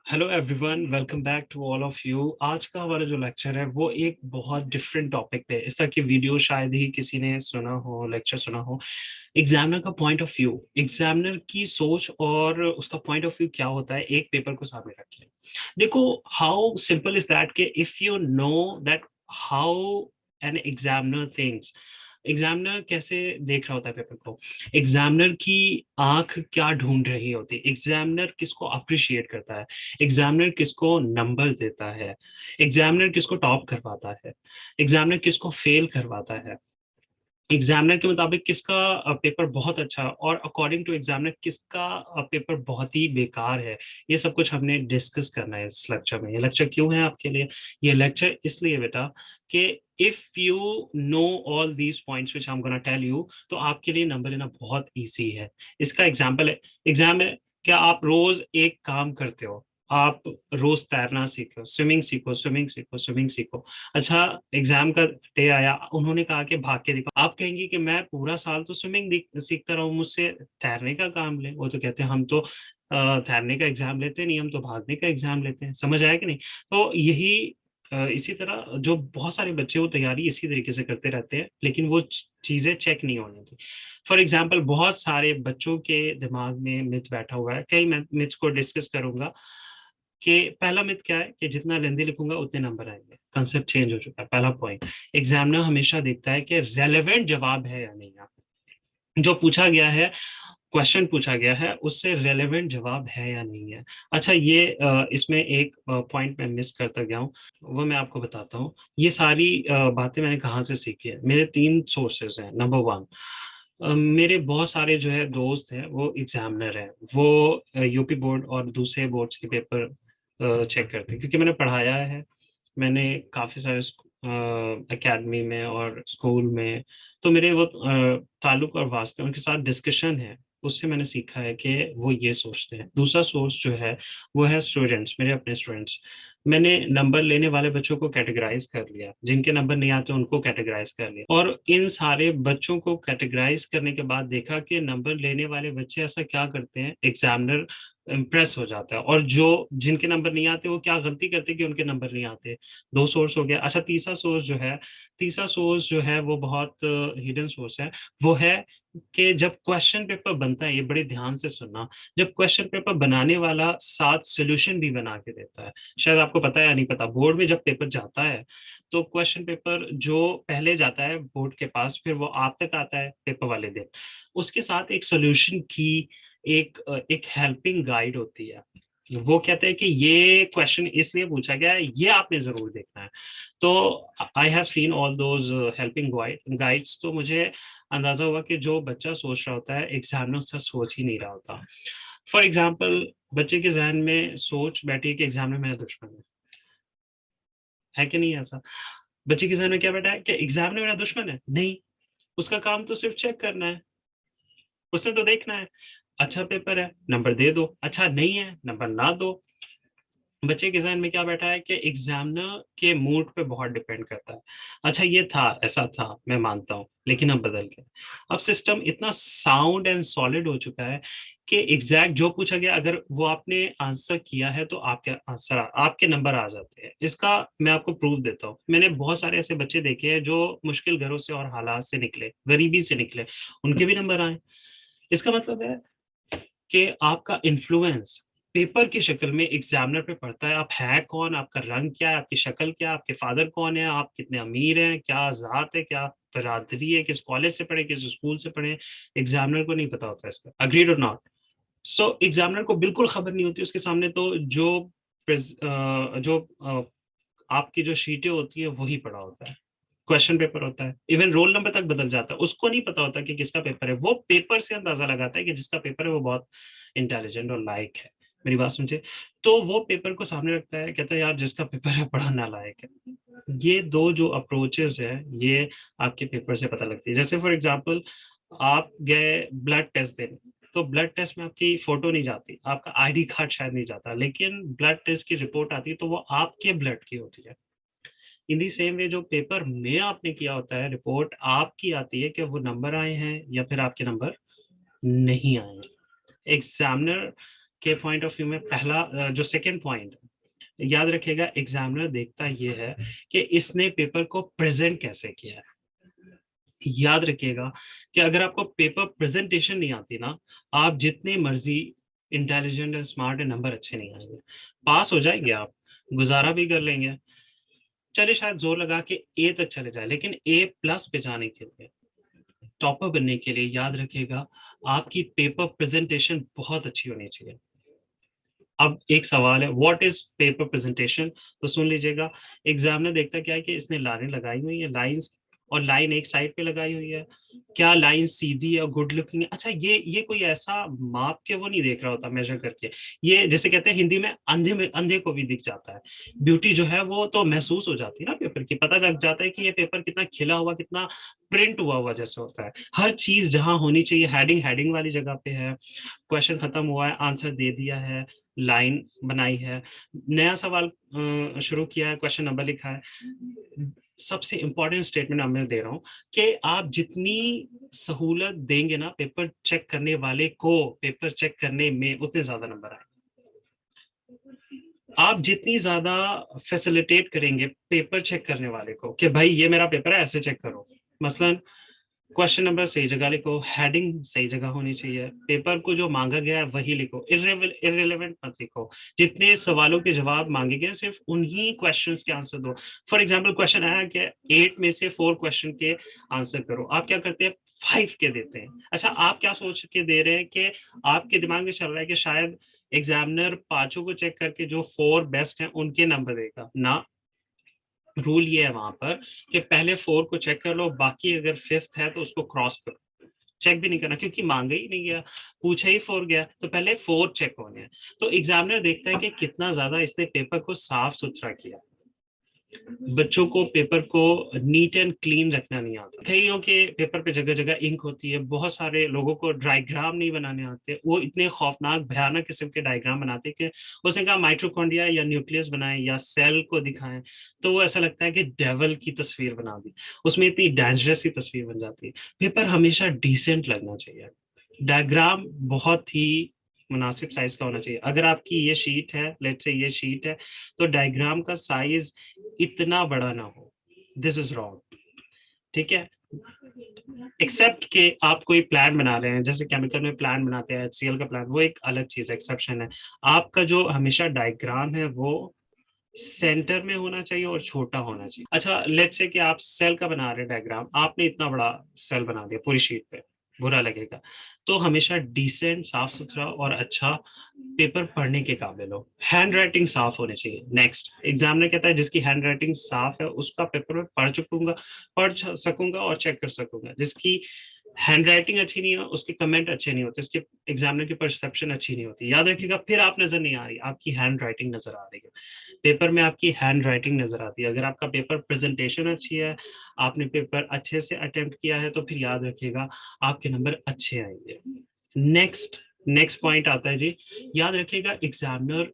Hello everyone, welcome back to all of you. आज का हमारा जो लेक्चर है वो एक बहुत डिफरेंट टॉपिक पे है। इस तरह की वीडियो शायद ही किसी ने सुना हो, लेक्चर सुना हो। एग्जामिनर का पॉइंट ऑफ व्यू, एग्जामिनर की सोच और उसका पॉइंट ऑफ व्यू क्या होता है एक पेपर को सामने रख के। देखो, हाउ सिंपल इज दैट कि if you know that how an examiner thinks, examiner कैसे देख रहा होता है पेपर को, एग्जामिनर की आंख क्या ढूंढ रही होती है, एग्जामिनर किसको अप्रिशिएट करता है, एग्जामिनर किसको नंबर देता है, एग्जामिनर किसको टॉप करवाता है, एग्जामिनर किसको फेल करवाता है, एग्जामिनर के मुताबिक किसका पेपर बहुत अच्छा और अकॉर्डिंग टू एग्जामिनर किसका पेपर बहुत ही बेकार है। ये सब कुछ हमने डिस्कस करना है इस लेक्चर में। ये लेक्चर क्यों है आपके लिए? ये लेक्चर इसलिए बेटा कि if you know all these points which I am gonna tell you, तो आपके लिए नंबर लेना बहुत इजी है। इसका एग्जाम्पल है, एग्जाम में क्या आप रोज एक काम करते हो? आप रोज तैरना सीखो, स्विमिंग सीखो, स्विमिंग सीखो, स्विमिंग सीखो। अच्छा, एग्जाम का डे आया, उन्होंने कहा कि भाग के दिखाओ। आप कहेंगे कि मैं पूरा साल तो स्विमिंग सीखता रहा हूँ, मुझसे तैरने का काम ले। वो तो कहते हैं हम तो तैरने का एग्जाम लेते नहीं, हम तो भागने का एग्जाम लेते हैं। समझ आया कि नहीं? तो यही इसी तरह जो बहुत सारे बच्चे वो तैयारी इसी तरीके से करते रहते हैं, लेकिन वो चीजें चेक नहीं होनी थी। फॉर एग्जाम्पल, बहुत सारे बच्चों के दिमाग में मिथ बैठा हुआ है। कई मिथ्स को डिस्कस करूंगा कि पहला मिथ क्या है कि जितना लेंदी लिखूंगा उतने नंबर आएंगे। कंसेप्ट चेंज हो चुका है। पहला पॉइंट, एग्जामिनर हमेशा देखता है कि रेलेवेंट जवाब है या नहीं। जो पूछा गया है, क्वेश्चन पूछा गया है, उससे रेलेवेंट जवाब है या नहीं है। अच्छा, ये इसमें एक पॉइंट मैं मिस करता गया हूँ, वो मैं आपको बताता हूँ। ये सारी बातें मैंने कहाँ से सीखी है। मेरे तीन सोर्सेज हैं। नंबर वन, मेरे बहुत सारे जो है दोस्त हैं वो एग्जामिनर हैं। वो यूपी बोर्ड और दूसरे बोर्ड्स के पेपर चेक करते हैं, क्योंकि मैंने पढ़ाया है। मैंने काफी सारे एकेडमी में और स्कूल में, तो मेरे वो ताल्लुक और वास्ते उनके साथ डिस्कशन है। उससे मैंने सीखा है कि वो ये सोचते हैं। दूसरा सोर्स जो है वो है स्टूडेंट्स, मेरे अपने स्टूडेंट्स। मैंने नंबर लेने वाले बच्चों को कैटेगराइज कर लिया, जिनके नंबर नहीं आते उनको कैटेगराइज कर लिया, और इन सारे बच्चों को कैटेगराइज करने के बाद देखा कि नंबर लेने वाले बच्चे ऐसा क्या करते हैं, एग्जामिनर इम्प्रेस हो जाता है। और जो जिनके नंबर नहीं आते वो क्या गलती करते हैं कि उनके नंबर नहीं आते। दो सोर्स हो गया। अच्छा, तीसरा सोर्स जो है वो बहुत हिडन सोर्स है। वो है कि जब क्वेश्चन पेपर बनता है, ये बड़े ध्यान से सुनना, जब क्वेश्चन पेपर बनाने वाला साथ सॉल्यूशन भी बना के देता है। शायद आपको पता है या नहीं पता, बोर्ड में जब पेपर जाता है तो क्वेश्चन पेपर जो पहले जाता है बोर्ड के पास, फिर वो आप तक आता है पेपर वाले दिन, उसके साथ एक सॉल्यूशन की एक हेल्पिंग गाइड होती है। वो कहते हैं कि ये क्वेश्चन इसलिए पूछा गया है, ये आपने जरूर देखना है। तो I have seen all those helping guides. तो मुझे अंदाजा हुआ कि जो बच्चा सोच रहा होता है, एग्जामिनर उसका सोच ही नहीं रहा होता। फॉर एग्जाम्पल, बच्चे के जहन में सोच बैठी है कि एग्जामिनर मेरा दुश्मन है कि नहीं? ऐसा बच्चे के जहन में क्या बैठा है कि एग्जामिनर मेरा दुश्मन है? नहीं, उसका काम तो सिर्फ चेक करना है, उसने तो देखना है। अच्छा पेपर है, नंबर दे दो। अच्छा नहीं है, नंबर ना दो। बच्चे के जहन में क्या बैठा है कि एग्जामिनर के मूड पे बहुत डिपेंड करता है। अच्छा, ये था, ऐसा था, मैं मानता हूँ, लेकिन अब बदल गया। अब सिस्टम इतना साउंड एंड सॉलिड हो चुका है कि एग्जैक्ट जो पूछा गया, अगर वो आपने आंसर किया है तो आपके आंसर, आपके नंबर आ जाते हैं। इसका मैं आपको प्रूफ देता हूँ। मैंने बहुत सारे ऐसे बच्चे देखे हैं जो मुश्किल घरों से और हालात से निकले, गरीबी से निकले, उनके भी नंबर आए। इसका मतलब है कि आपका इन्फ्लुएंस पेपर की शक्ल में एग्जामिनर पे पड़ता है। आप है कौन, आपका रंग क्या है, आपकी शक्ल क्या है, आपके फादर कौन है, आप कितने अमीर हैं, क्या जात है, क्या बरादरी है, किस कॉलेज से पढ़े, किस स्कूल से पढ़े, एग्जामिनर को नहीं पता होता इसका। अग्रीड और नॉट? सो एग्जामिनर को बिल्कुल खबर नहीं होती उसके सामने। तो जो आपकी जो शीटें होती है वही पड़ा होता है, क्वेश्चन पेपर होता है, इवन रोल नंबर तक बदल जाता है। उसको नहीं पता होता कि किसका पेपर है। वो पेपर से अंदाजा लगाता है कि जिसका पेपर है वो बहुत इंटेलिजेंट और लायक है। मेरी बात समझे? तो वो पेपर को सामने रखता है, कहता है यार जिसका पेपर है बड़ा नालायक है। ये दो जो अप्रोचेस है, ये आपके पेपर से पता लगती है। जैसे फॉर एग्जाम्पल, आप गए ब्लड टेस्ट देने, तो ब्लड टेस्ट में आपकी फोटो नहीं जाती, आपका आईडी कार्ड शायद नहीं जाता, लेकिन ब्लड टेस्ट की रिपोर्ट आती है तो वो आपके ब्लड की होती है। इन दी सेम वे, जो पेपर में आपने किया होता है, रिपोर्ट आपकी आती है कि वो नंबर आए हैं या फिर आपके नंबर नहीं आए हैं। एग्जामिनर के पॉइंट ऑफ व्यू में पहला जो सेकंड पॉइंट याद रखिएगा, एग्जामिनर देखता ये है कि इसने पेपर को प्रेजेंट कैसे किया है। याद रखिएगा कि अगर आपको पेपर प्रेजेंटेशन नहीं आती ना, आप जितने मर्जी इंटेलिजेंट और स्मार्ट है, नंबर अच्छे नहीं आएंगे। पास हो जाएंगे आप, गुजारा भी कर लेंगे, चले शायद जोर लगा के ए तक चले जाए, लेकिन ए प्लस पे जाने के लिए, टॉपर बनने के लिए, याद रखिएगा आपकी पेपर प्रेजेंटेशन बहुत अच्छी होनी चाहिए। अब एक सवाल है, व्हाट इज पेपर प्रेजेंटेशन, तो सुन लीजिएगा। एग्जामिनर देखता क्या है कि इसने लाइनें लगाई हुई है, लाइंस, और लाइन एक साइड पे लगाई हुई है, क्या लाइन सीधी है और गुड लुकिंग है। अच्छा, ये कोई ऐसा माप के वो नहीं देख रहा होता मेजर करके, ये जैसे कहते हैं हिंदी में अंधे को भी दिख जाता है। ब्यूटी जो है वो तो महसूस हो जाती है ना पेपर की, पता लग जाता है कि ये पेपर कितना खिला हुआ, कितना प्रिंट हुआ हुआ जैसे होता है। हर चीज जहां होनी चाहिए, हेडिंग हेडिंग वाली जगह पे है, क्वेश्चन खत्म हुआ है, आंसर दे दिया है, लाइन बनाई है, नया सवाल शुरू किया है, क्वेश्चन नंबर लिखा है। सबसे इंपॉर्टेंट स्टेटमेंट अब मैं दे रहा हूं कि आप जितनी सहूलत देंगे ना पेपर चेक करने वाले को पेपर चेक करने में, उतने ज्यादा नंबर आएंगे। आप जितनी ज्यादा फैसिलिटेट करेंगे पेपर चेक करने वाले को कि भाई ये मेरा पेपर है, ऐसे चेक करो, मसलन क्वेश्चन नंबर सही जगह लिखो, हेडिंग सही जगह होनी चाहिए, पेपर को जो मांगा गया है वही लिखो, इररिलेवेंट मत लिखो, जितने सवालों के जवाब मांगे गए सिर्फ उन्हीं क्वेश्चंस के आंसर दो। फॉर एग्जांपल क्वेश्चन आया कि 8 में से 4 क्वेश्चन के आंसर करो, आप क्या करते हैं, 5 के देते हैं। अच्छा, आप क्या सोच के दे रहे हैं कि आपके दिमाग में चल रहा है कि शायद एग्जामिनर पांचों को चेक करके जो 4 बेस्ट हैं उनके नंबर देगा ना। रूल ये है वहां पर कि पहले 4 को चेक कर लो, बाकी अगर 5th है तो उसको क्रॉस करो, चेक भी नहीं करना क्योंकि मांगा ही नहीं गया, पूछा ही 4 गया, तो पहले 4 चेक होने हैं। तो एग्जामिनर देखता है कि कितना ज्यादा इसने पेपर को साफ सुथरा किया। बच्चों को पेपर को नीट एंड क्लीन रखना नहीं आता, कईयों के पेपर पे जगह जगह इंक होती है, बहुत सारे लोगों को डायग्राम नहीं बनाने आते, वो इतने खौफनाक भयानक किस्म के डायग्राम बनाते कि उसने कहा माइट्रोकॉन्ड्रिया या न्यूक्लियस बनाए या सेल को दिखाएं, तो वो ऐसा लगता है कि डेवल की तस्वीर बना दी, उसमें इतनी डेंजरस सी तस्वीर बन जाती है। पेपर हमेशा डिसेंट लगना चाहिए, डायग्राम बहुत ही मुनासिब साइज का होना चाहिए। अगर आपकी ये शीट है, लेट्स से ये शीट है, तो डायग्राम का साइज इतना बड़ा ना हो, दिस इज रॉन्ग, ठीक है। एक्सेप्ट कि आप कोई प्लान बना रहे हैं, जैसे केमिकल में प्लान बनाते हैं, HCl का प्लान, वो एक अलग चीज एक्सेप्शन है। आपका जो हमेशा डायग्राम है वो सेंटर में होना चाहिए और छोटा होना चाहिए। अच्छा, लेट्स से कि आप सेल का बना रहे हैं डायग्राम, आपने इतना बड़ा सेल बना दिया पूरी शीट पे, बुरा लगेगा। तो हमेशा डिसेंट, साफ सुथरा और अच्छा पेपर पढ़ने के काबिल हो, हैंड राइटिंग साफ होनी चाहिए। नेक्स्ट, एग्जामिनर कहता है जिसकी हैंड राइटिंग साफ है उसका पेपर में पढ़ सकूंगा और चेक कर सकूंगा, जिसकी हैंड राइटिंग अच्छी नहीं है उसके कमेंट अच्छे नहीं होते, उसके एग्जामिनर की परसेप्शन अच्छी नहीं होती। याद रखिएगा, फिर आप नजर नहीं आ रही, आपकी हैंड राइटिंग नजर आ रही है, पेपर में आपकी हैंड राइटिंग नजर आती है। अगर आपका पेपर प्रेजेंटेशन अच्छी है, आपने पेपर अच्छे से अटेम्प्ट किया है, तो फिर याद रखिएगा आपके नंबर अच्छे आएंगे। नेक्स्ट नेक्स्ट पॉइंट आता है जी, याद रखिएगा एग्जामिनर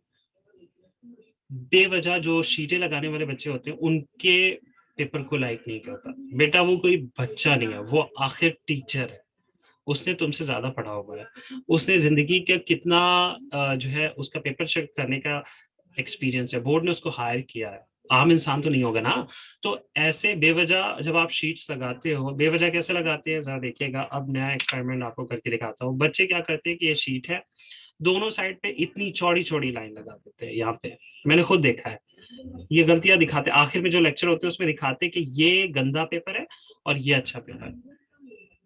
बेवजह जो शीटें लगाने वाले बच्चे होते हैं उनके पेपर को लाइक नहीं करता। बेटा वो कोई बच्चा नहीं है, वो आखिर टीचर है, उसने तुमसे ज्यादा पढ़ा हुआ है, उसने जिंदगी का कितना जो है उसका पेपर चेक करने का एक्सपीरियंस है, बोर्ड ने उसको हायर किया है, आम इंसान तो नहीं होगा ना। तो ऐसे बेवजह जब आप शीट्स लगाते हो, बेवजह कैसे लगाते हैं जरा देखिएगा। अब नया एक्सपेरिमेंट आपको करके दिखाता हूँ। बच्चे क्या करते हैं कि ये शीट है, दोनों साइड पे इतनी चौड़ी चौड़ी लाइन लगा देते हैं, यहाँ पे मैंने खुद देखा है। ये गलतियां दिखाते, आखिर में जो लेक्चर होते हैं उसमें दिखाते कि ये गंदा पेपर है और ये अच्छा पेपर है।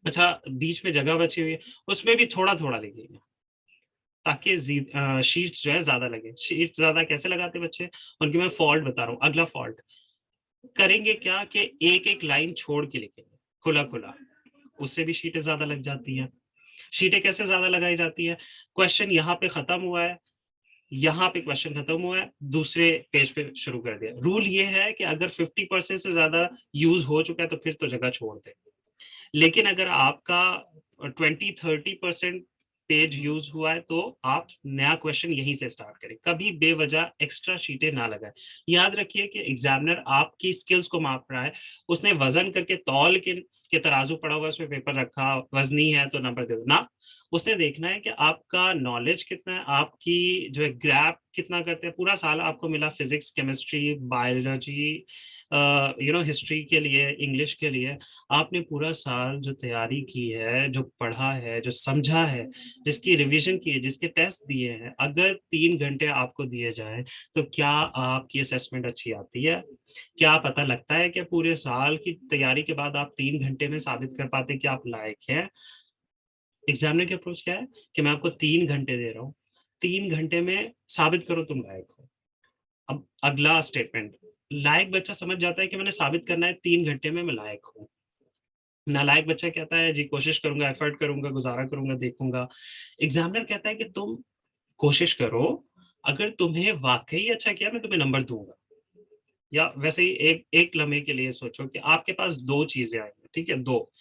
अच्छा, बीच में जगह बची हुई है, उसमें भी थोड़ा थोड़ा लिखिएगा ताकि शीट्स जो है ज्यादा लगे। शीट ज्यादा कैसे लगाते बच्चे, उनकी मैं फॉल्ट बता रहा हूँ। अगला फॉल्ट करेंगे क्या कि एक एक लाइन छोड़ के लिखेंगे खुला खुला, उससे भी शीटें ज्यादा लग जाती हैं। शीटें कैसे ज्यादा लगाई जाती है, क्वेश्चन यहाँ पे खत्म हुआ है, यहाँ पे क्वेश्चन खत्म हुआ है, दूसरे पेज पे शुरू कर दिया। रूल ये है कि अगर 50% से ज्यादा यूज हो चुका है तो फिर तो जगह छोड़ दे, लेकिन अगर आपका 20-30% पेज यूज हुआ है तो आप नया क्वेश्चन यहीं से स्टार्ट करें, कभी बेवजह एक्स्ट्रा शीटें ना लगाएं। याद रखिए कि एग्जामिनर आपकी स्किल्स को माप रहा है, उसने वजन करके तौल के कि तराजू पड़ा हुआ है, उसमें पेपर रखा, वजनी है तो नंबर दे दो ना। उसने देखना है कि आपका नॉलेज कितना है, आपकी जो है ग्रैप कितना करते हैं। पूरा साल आपको मिला फिजिक्स, केमिस्ट्री, बायोलॉजी, हिस्ट्री के लिए, इंग्लिश के लिए। आपने पूरा साल जो तैयारी की है, जो पढ़ा है, जो समझा है, जिसकी रिवीजन की है, जिसके टेस्ट दिए हैं, अगर 3 घंटे आपको दिए जाए तो क्या आपकी असेसमेंट अच्छी आती है? क्या पता लगता है कि पूरे साल की तैयारी के बाद आप 3 घंटे में साबित कर पाते हैं कि आप लायक हैं? एग्जामिनर की अप्रोच क्या है कि मैं आपको 3 घंटे दे रहा हूँ, 3 घंटे में साबित करो तुम लायक हो। अब अगला स्टेटमेंट, लायक बच्चा समझ जाता है कि मैंने साबित करना है 3 घंटे में मैं लायक हूँ। नालायक बच्चा कहता है जी कोशिश करूंगा, एफर्ट करूंगा, गुजारा करूंगा, देखूंगा। एग्जामिनर कहता है कि तुम कोशिश करो, अगर तुम्हें वाकई अच्छा किया मैं तुम्हें नंबर दूंगा। या वैसे ही एक एक लम्हे के लिए सोचो कि आपके पास दो चीजें आई हैं, ठीक है, दो,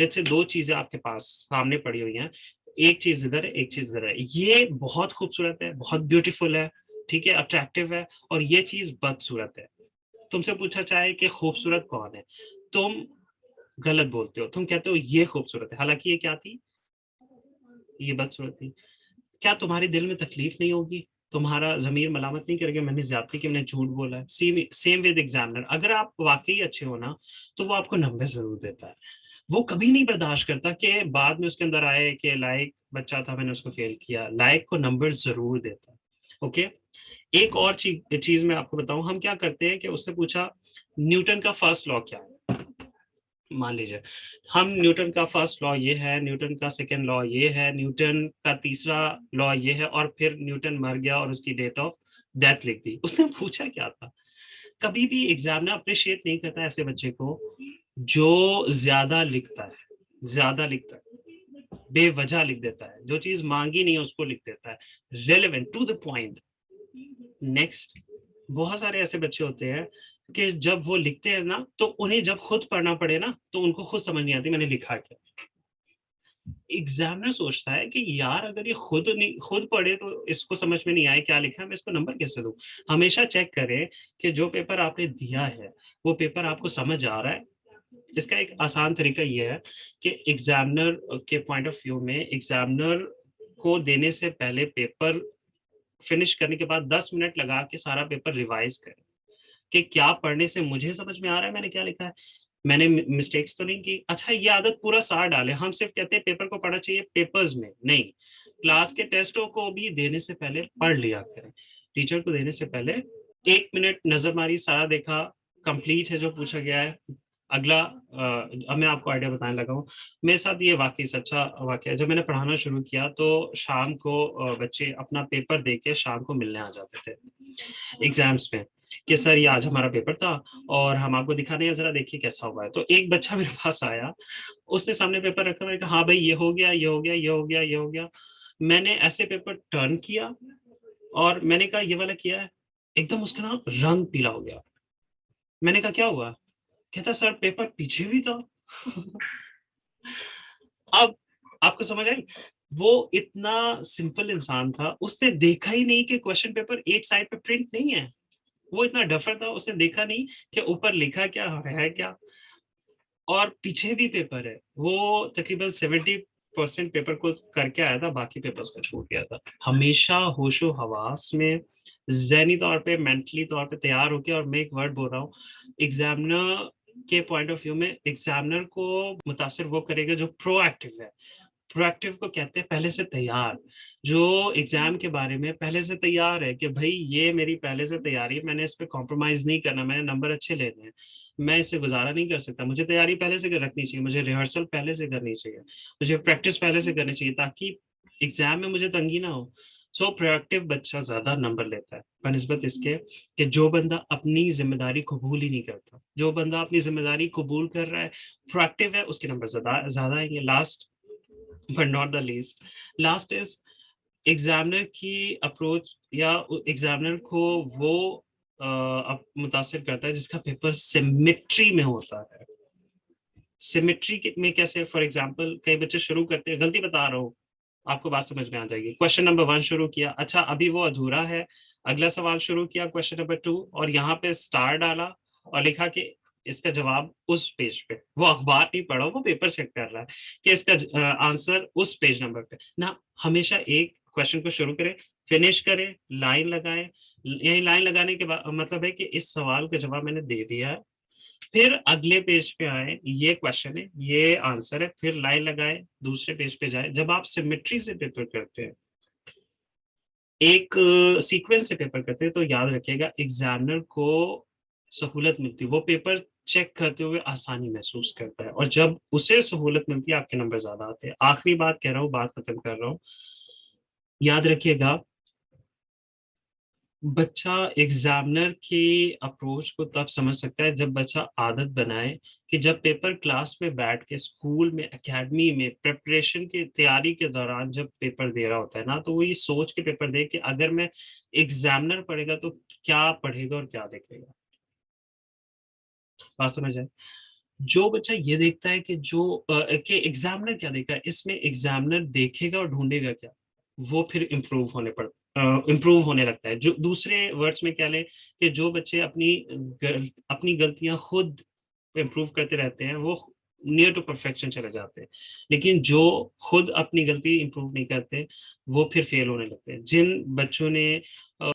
लेट्स से दो चीजें आपके पास सामने पड़ी हुई हैं, एक चीज इधर है, एक चीज इधर है। ये बहुत खूबसूरत है, बहुत ब्यूटीफुल है, ठीक है, अट्रैक्टिव है, और ये चीज बदसूरत है। तुमसे पूछा चाहे कि खूबसूरत कौन है, तुम गलत बोलते हो, तुम कहते हो ये खूबसूरत है, हालांकि ये क्या थी, ये बदसूरत थी। क्या तुम्हारे दिल में तकलीफ नहीं होगी? तुम्हारा जमीर मलामत नहीं करेगा मैंने ज्यादती की, मैंने झूठ बोला है? सेम विद एग्जामिनर, अगर आप वाकई अच्छे हो ना तो वो आपको नंबर जरूर देता है। वो कभी नहीं बर्दाश्त करता कि बाद में उसके अंदर आए कि लायक बच्चा था मैंने उसको फेल किया। लायक को नंबर जरूर देता है। ओके। एक और चीज मैं आपको बताऊं, हम क्या करते हैं कि उससे पूछा न्यूटन का फर्स्ट लॉ क्या है। मान लीजिए हम न्यूटन का फर्स्ट लॉ ये है, न्यूटन का सेकंड लॉ ये है, न्यूटन का तीसरा लॉ ये है, और फिर न्यूटन मर गया और उसकी डेट ऑफ डेथ लिख दी। उसने पूछा क्या था? कभी भी एग्जामिनर अप्रिशिएट नहीं करता ऐसे बच्चे को जो ज्यादा लिखता है, ज्यादा लिखता है, बेवजह लिख देता है, जो चीज मांगी नहीं है उसको लिख देता है, relevant to the point. Next, बहुत सारे ऐसे बच्चे होते हैं कि जब वो लिखते हैं ना तो उन्हें जब खुद पढ़ना पड़े ना तो उनको खुद समझ नहीं आती मैंने लिखा क्या। एग्जामिनर सोचता है कि यार अगर ये खुद नहीं, खुद पढ़े तो इसको समझ में नहीं आए क्या लिखा है, मैं इसको नंबर कैसे दूं? हमेशा चेक करें कि जो पेपर आपने दिया है वो पेपर आपको समझ आ रहा है। इसका एक आसान तरीका ये है कि एग्जामिनर के पॉइंट ऑफ व्यू में, एग्जामिनर को देने से पहले पेपर फिनिश करने के बाद 10 मिनट लगा के सारा पेपर रिवाइज करें कि क्या पढ़ने से मुझे समझ में आ रहा है, मैंने क्या लिखा है, मैंने मिस्टेक्स तो नहीं की। अच्छा, ये आदत पूरा साल डाले। हम सिर्फ कहते हैं पेपर को पढ़ना चाहिए पेपर्स में, नहीं, क्लास के टेस्टों को भी देने से पहले पढ़ लिया करें। टीचर को देने से पहले 1 मिनट नजर मारी, सारा देखा, कंप्लीट है जो पूछा गया है, अगला। अब मैं आपको आइडिया बताने लगा हूँ। मेरे साथ ये वाकई सच्चा वाकया है। जब मैंने पढ़ाना शुरू किया तो शाम को बच्चे अपना पेपर दे के शाम को मिलने आ जाते थे एग्जाम्स में कि सर ये आज हमारा पेपर था और हम आपको दिखाने हैं, जरा देखिए कैसा हुआ है। तो एक बच्चा मेरे पास आया, उसने सामने पेपर रखा, मैंने कहा हाँ भाई ये हो गया, ये हो गया, ये हो गया, ये हो गया। मैंने ऐसे पेपर टर्न किया और मैंने कहा ये वाला किया है, एकदम उसका ना रंग पीला हो गया। मैंने कहा क्या हुआ? कहता सर पेपर पीछे भी था। अब आपको समझ आई? वो इतना सिंपल इंसान था, उसने देखा ही नहीं कि क्वेश्चन पेपर एक साइड पे प्रिंट नहीं है। वो इतना डफर था, उसने देखा नहीं कि ऊपर लिखा क्या है क्या, और पीछे भी पेपर है। वो तकरीबन 70% पेपर को करके आया था, बाकी पेपर्स का छूट गया था। हमेशा होशो हवास में, ज़हनी तौर पे, मेंटली तौर पे तैयार होके, और मैं एक वर्ड बोल रहा हूँ, एग्जामिनर के पॉइंट ऑफ व्यू में एग्जामिनर को मुतासिर वो करेगा जो प्रोएक्टिव है। प्रोएक्टिव को कहते हैं पहले से तैयार, जो एग्जाम के बारे में पहले से तैयार है कि भाई ये मेरी पहले से तैयारी है, मैंने इस पे कॉम्प्रोमाइज नहीं करना, मैंने नंबर अच्छे लेने हैं, मैं इससे गुजारा नहीं कर सकता, मुझे तैयारी पहले से रखनी चाहिए, मुझे रिहर्सल पहले से करनी चाहिए, मुझे प्रैक्टिस पहले से करनी चाहिए ताकि एग्जाम में मुझे तंगी ना हो। सो प्रोएक्टिव बच्चा ज्यादा नंबर लेता है बनस्बत इसके कि जो बंदा अपनी जिम्मेदारी कबूल ही नहीं करता। जो बंदा अपनी जिम्मेदारी कबूल कर रहा है, प्रोएक्टिव है, उसके नंबर ज्यादा ज्यादा आएंगे। Last but not the least, last is examiner की अप्रोच, या एग्जामिनर को वो मुतासिर करता है जिसका पेपर सिमेट्री में होता है। सिमेट्री में कैसे? फॉर एग्जाम्पल कई बच्चे शुरू करते हैं, गलती बता रहा हूँ, आपको बात समझ में आ जाएगी। क्वेश्चन नंबर 1 शुरू किया, अच्छा अभी वो अधूरा है, अगला सवाल शुरू किया क्वेश्चन नंबर 2, और यहाँ पे स्टार डाला और लिखा कि इसका जवाब उस पेज पे, वो अखबार नहीं पढ़ा, वो पेपर चेक कर रहा है कि इसका आंसर उस पेज नंबर पे ना। हमेशा एक क्वेश्चन को शुरू करें, फिनिश करें, लाइन लगाएं। यही लाइन लगाने के बाद मतलब है कि इस सवाल का जवाब मैंने दे दिया है, फिर अगले पेज पे आए, ये क्वेश्चन है, ये आंसर है, फिर लाइन लगाए, दूसरे पेज पे जाए। जब आप सिमेट्री से पेपर करते हैं, एक सीक्वेंस से पेपर करते हैं, तो याद रखिएगा एग्जामिनर को सहूलत मिलती है, वो पेपर चेक करते हुए आसानी महसूस करता है, और जब उसे सहूलत मिलती है आपके नंबर ज्यादा आते हैं। आखिरी बात कह रहा हूँ, बात खत्म कर रहा हूँ, याद रखिएगा बच्चा एग्जामिनर की अप्रोच को तब समझ सकता है जब बच्चा आदत बनाए कि जब पेपर क्लास में बैठ के स्कूल में एकेडमी में प्रिपरेशन की तैयारी के दौरान जब पेपर दे रहा होता है ना, तो वो ये सोच के पेपर दे कि अगर मैं एग्जामिनर पढ़ेगा तो क्या पढ़ेगा और क्या देखेगा। बात समझ आए? जो बच्चा ये देखता है कि कि एग्जामिनर क्या देखा है, इसमें एग्जामिनर देखेगा और ढूंढेगा क्या, वो फिर इम्प्रूव होने लगता है। जो दूसरे वर्ड्स में क्या लें कि जो बच्चे अपनी गलतियां खुद इम्प्रूव करते रहते हैं, वो नियर टू परफेक्शन चले जाते हैं। लेकिन जो खुद अपनी गलती इम्प्रूव नहीं करते, वो फिर फेल होने लगते हैं।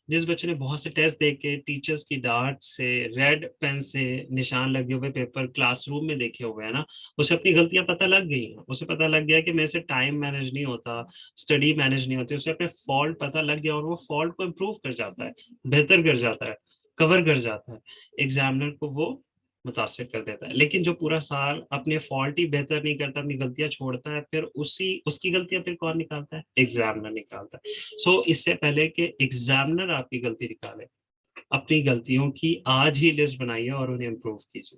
जिस बच्चे ने बहुत से टेस्ट दे के टीचर्स की डांट से, रेड पेन से निशान लगे हुए पेपर क्लासरूम में देखे हुए हैं ना, उसे अपनी गलतियां पता लग गई हैं। उसे पता लग गया कि मेरे से टाइम मैनेज नहीं होता, स्टडी मैनेज नहीं होती, उसे अपने फॉल्ट पता लग गया और वो फॉल्ट को इम्प्रूव कर जाता है, बेहतर कर जाता है, कवर कर जाता है। एग्जामिनर को वो मुतासिर कर देता है। लेकिन जो पूरा साल अपने फॉल्ट ही बेहतर नहीं करता, अपनी गलतियां छोड़ता है, फिर उसी उसकी गलतियां फिर कौन निकालता है? एग्जामिनर निकालता है। सो इससे पहले कि एग्जामिनर आपकी गलती निकाले, अपनी गलतियों की आज ही लिस्ट बनाइए और उन्हें इम्प्रूव कीजिए।